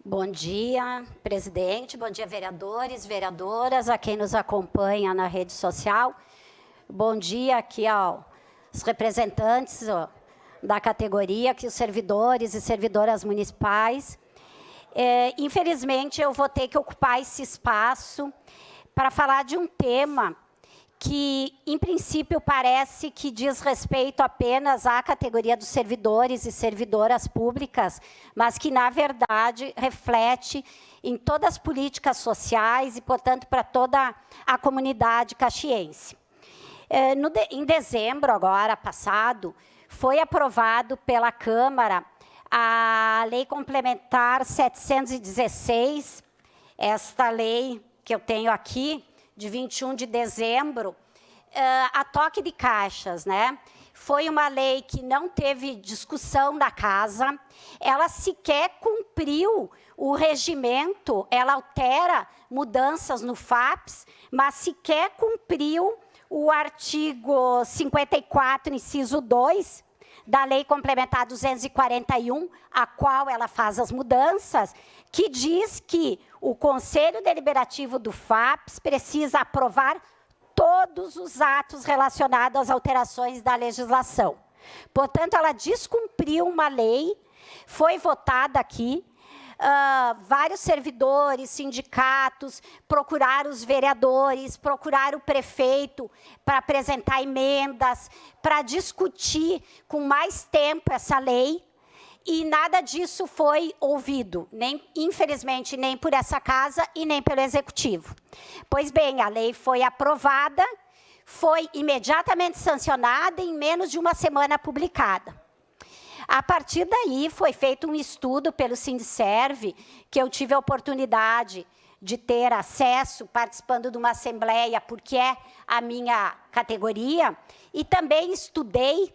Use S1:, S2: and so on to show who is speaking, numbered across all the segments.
S1: Bom dia, presidente, bom dia, vereadores, vereadoras, a quem nos acompanha na rede social. Bom dia aqui aos representantes da categoria, aqui os servidores e servidoras municipais. Infelizmente, eu vou ter que ocupar esse espaço para falar de um tema que, em princípio, parece que diz respeito apenas à categoria dos servidores e servidoras públicas, mas que, na verdade, reflete em todas as políticas sociais e, portanto, para toda a comunidade caxiense. Em dezembro, agora, passado, foi aprovado pela Câmara a Lei Complementar 716, esta lei que eu tenho aqui, de 21 de dezembro, a toque de caixas, né? Foi uma lei que não teve discussão na casa, ela sequer cumpriu o regimento, ela altera mudanças no FAPS, mas sequer cumpriu o artigo 54, inciso 2, da Lei Complementar 241, a qual ela faz as mudanças, que diz que o Conselho Deliberativo do FAPS precisa aprovar todos os atos relacionados às alterações da legislação. Portanto, ela descumpriu uma lei, foi votada aqui, vários servidores, sindicatos, procuraram os vereadores, procuraram o prefeito para apresentar emendas, para discutir com mais tempo essa lei, e nada disso foi ouvido, infelizmente, nem por essa casa e nem pelo Executivo. Pois bem, a lei foi aprovada, foi imediatamente sancionada e em menos de uma semana publicada. A partir daí, foi feito um estudo pelo Sindicerv, que eu tive a oportunidade de ter acesso, participando de uma assembleia, porque é a minha categoria, e também estudei,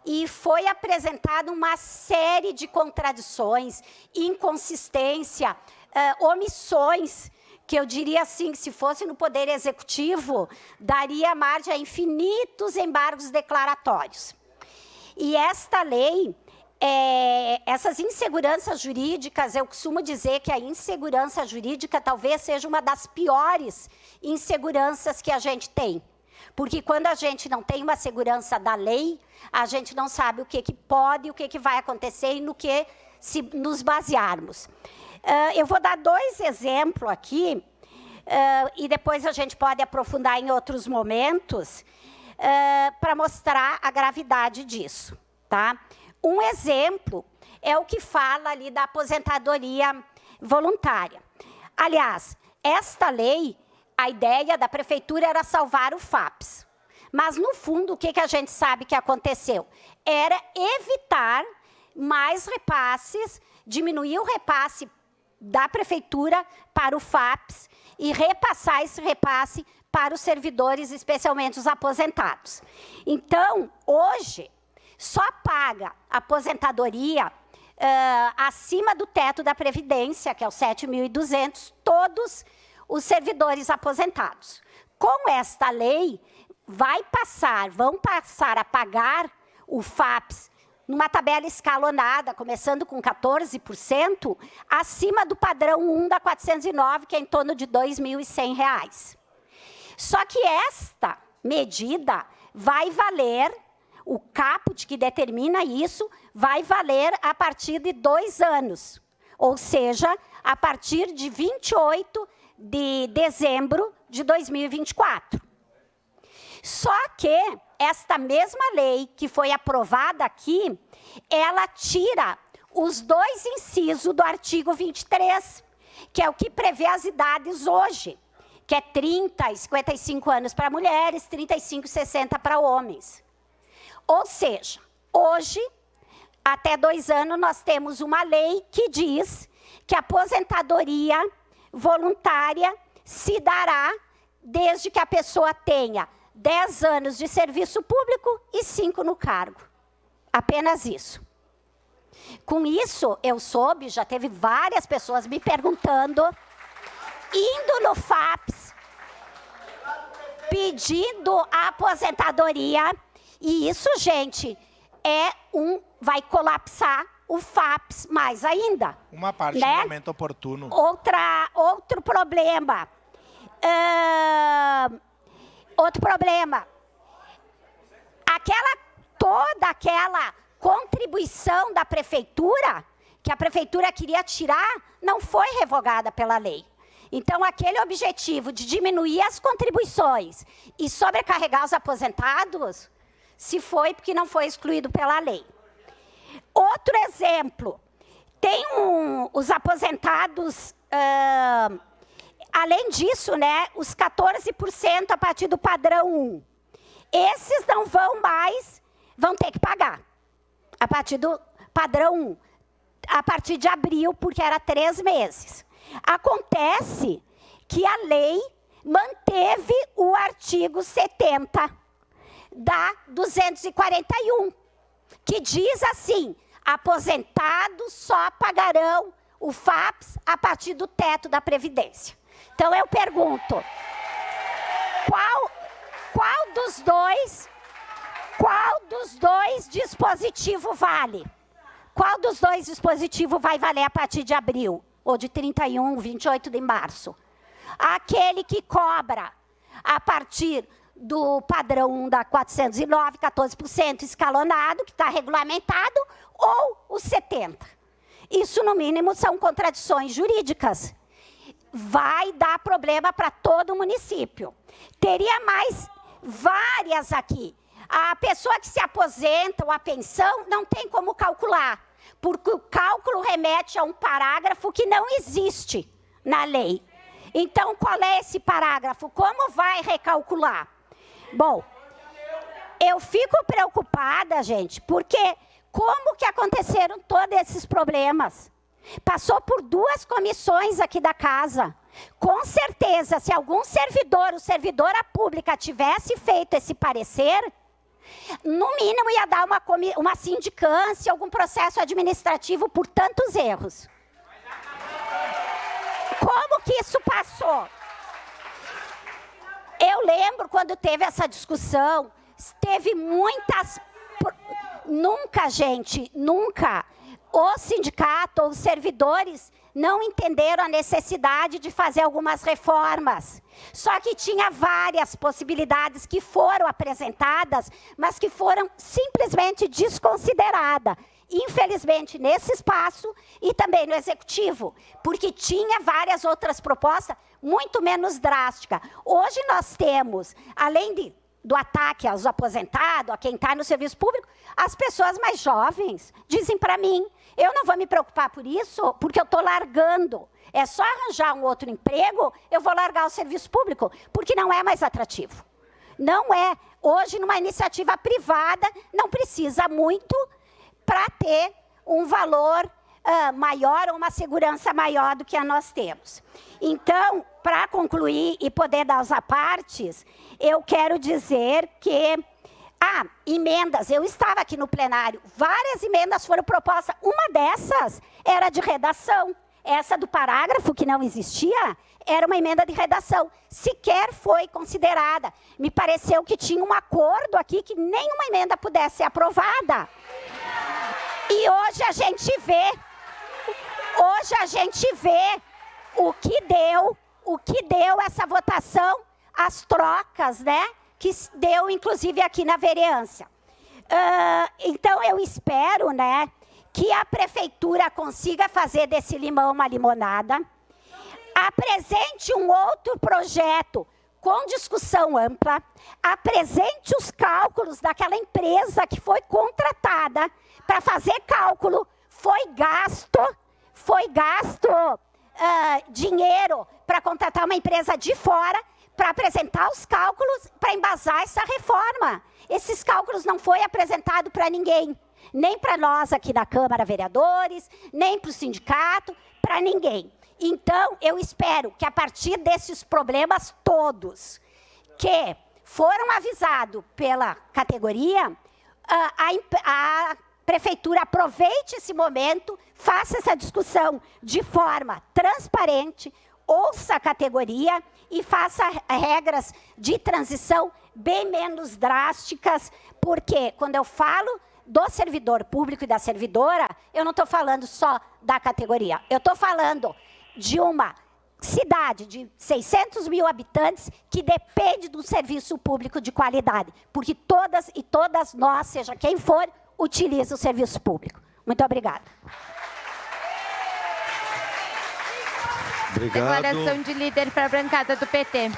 S1: e foi apresentada uma série de contradições, inconsistência, omissões, que eu diria assim, que se fosse no Poder Executivo, daria margem a infinitos embargos declaratórios. E esta lei, essas inseguranças jurídicas, eu costumo dizer que a insegurança jurídica talvez seja uma das piores inseguranças que a gente tem. Porque quando a gente não tem uma segurança da lei, a gente não sabe o que pode, o que vai acontecer e no que se nos basearmos. Eu vou dar dois exemplos aqui, e depois a gente pode aprofundar em outros momentos, para mostrar a gravidade disso. Tá? Um exemplo é o que fala ali da aposentadoria voluntária. Aliás, esta lei, a ideia da prefeitura era salvar o FAPS. Mas, no fundo, o que a gente sabe que aconteceu? Era evitar mais repasses, diminuir o repasse da prefeitura para o FAPS e repassar esse repasse para os servidores, especialmente os aposentados. Então, hoje, só paga aposentadoria acima do teto da Previdência, que é o 7.200, todos os servidores aposentados. Com esta lei, vão passar a pagar o FAPS numa tabela escalonada, começando com 14%, acima do padrão 1 da 409, que é em torno de R$ 2.100. Só que esta medida vai valer, o caput que determina isso, vai valer a partir de 2 anos, ou seja, a partir de 28 de dezembro de 2024. Só que esta mesma lei que foi aprovada aqui, ela tira os 2 incisos do artigo 23, que é o que prevê as idades hoje, que é 30 e 55 anos para mulheres, 35 e 60 para homens. Ou seja, hoje, até 2 anos, nós temos uma lei que diz que a aposentadoria voluntária se dará desde que a pessoa tenha 10 anos de serviço público e 5 no cargo. Apenas isso. Com isso, eu soube, já teve várias pessoas me perguntando, indo no FAPS, pedindo a aposentadoria, e isso, gente, vai colapsar o FAPES mais ainda.
S2: Uma parte
S1: né?
S2: no momento oportuno.
S1: Outro problema. Outro problema. Toda aquela contribuição da prefeitura, que a prefeitura queria tirar, não foi revogada pela lei. Então, aquele objetivo de diminuir as contribuições e sobrecarregar os aposentados, se foi porque não foi excluído pela lei. Outro exemplo, tem os aposentados, além disso, né, os 14% a partir do padrão 1. Esses não vão ter que pagar, a partir do padrão 1, a partir de abril, porque era 3 meses. Acontece que a lei manteve o artigo 70 da 241, que diz assim: aposentados só pagarão o FAPES a partir do teto da Previdência. Então, eu pergunto, qual dos dois dispositivos vale? Qual dos dois dispositivos vai valer a partir de abril? Ou de 31, 28 de março? Aquele que cobra a partir do padrão 1 da 409, 14% escalonado, que está regulamentado, ou o 70%. Isso, no mínimo, são contradições jurídicas. Vai dar problema para todo o município. Teria mais várias aqui. A pessoa que se aposenta ou a pensão não tem como calcular, porque o cálculo remete a um parágrafo que não existe na lei. Então, qual é esse parágrafo? Como vai recalcular? Bom, eu fico preocupada, gente, porque como que aconteceram todos esses problemas? Passou por 2 comissões aqui da casa. Com certeza, se algum servidor ou servidora pública tivesse feito esse parecer, no mínimo ia dar uma sindicância, algum processo administrativo por tantos erros. Como que isso passou? Eu lembro quando teve essa discussão, teve muitas... Nunca, gente, nunca o sindicato ou os servidores não entenderam a necessidade de fazer algumas reformas. Só que tinha várias possibilidades que foram apresentadas, mas que foram simplesmente desconsideradas. Infelizmente, nesse espaço e também no Executivo, porque tinha várias outras propostas muito menos drásticas. Hoje nós temos, além do ataque aos aposentados, a quem está no serviço público, as pessoas mais jovens dizem para mim: eu não vou me preocupar por isso, porque eu estou largando. É só arranjar um outro emprego, eu vou largar o serviço público, porque não é mais atrativo. Não é. Hoje, numa iniciativa privada, não precisa muito para ter um valor maior ou uma segurança maior do que a nós temos. Então, para concluir e poder dar os apartes, eu quero dizer que... emendas. Eu estava aqui no plenário. Várias emendas foram propostas. Uma dessas era de redação. Essa do parágrafo, que não existia, era uma emenda de redação. Sequer foi considerada. Me pareceu que tinha um acordo aqui que nenhuma emenda pudesse ser aprovada. E hoje a gente vê o que deu essa votação, as trocas, né? Que deu, inclusive, aqui na vereança. Então, eu espero, né, que a prefeitura consiga fazer desse limão uma limonada, apresente um outro projeto com discussão ampla, apresente os cálculos daquela empresa que foi contratada para fazer cálculo, foi gasto dinheiro para contratar uma empresa de fora, para apresentar os cálculos, para embasar essa reforma. Esses cálculos não foram apresentados para ninguém, nem para nós aqui da Câmara Vereadores, nem para o sindicato, para ninguém. Então, eu espero que a partir desses problemas todos, que foram avisados pela categoria, a prefeitura aproveite esse momento, faça essa discussão de forma transparente, ouça a categoria e faça regras de transição bem menos drásticas, porque quando eu falo do servidor público e da servidora, eu não estou falando só da categoria. Eu estou falando de uma cidade de 600 mil habitantes que depende do serviço público de qualidade, porque todas e todas nós, seja quem for, utiliza o serviço público. Muito obrigada.
S2: Obrigado.
S3: Declaração de líder para a bancada do PT.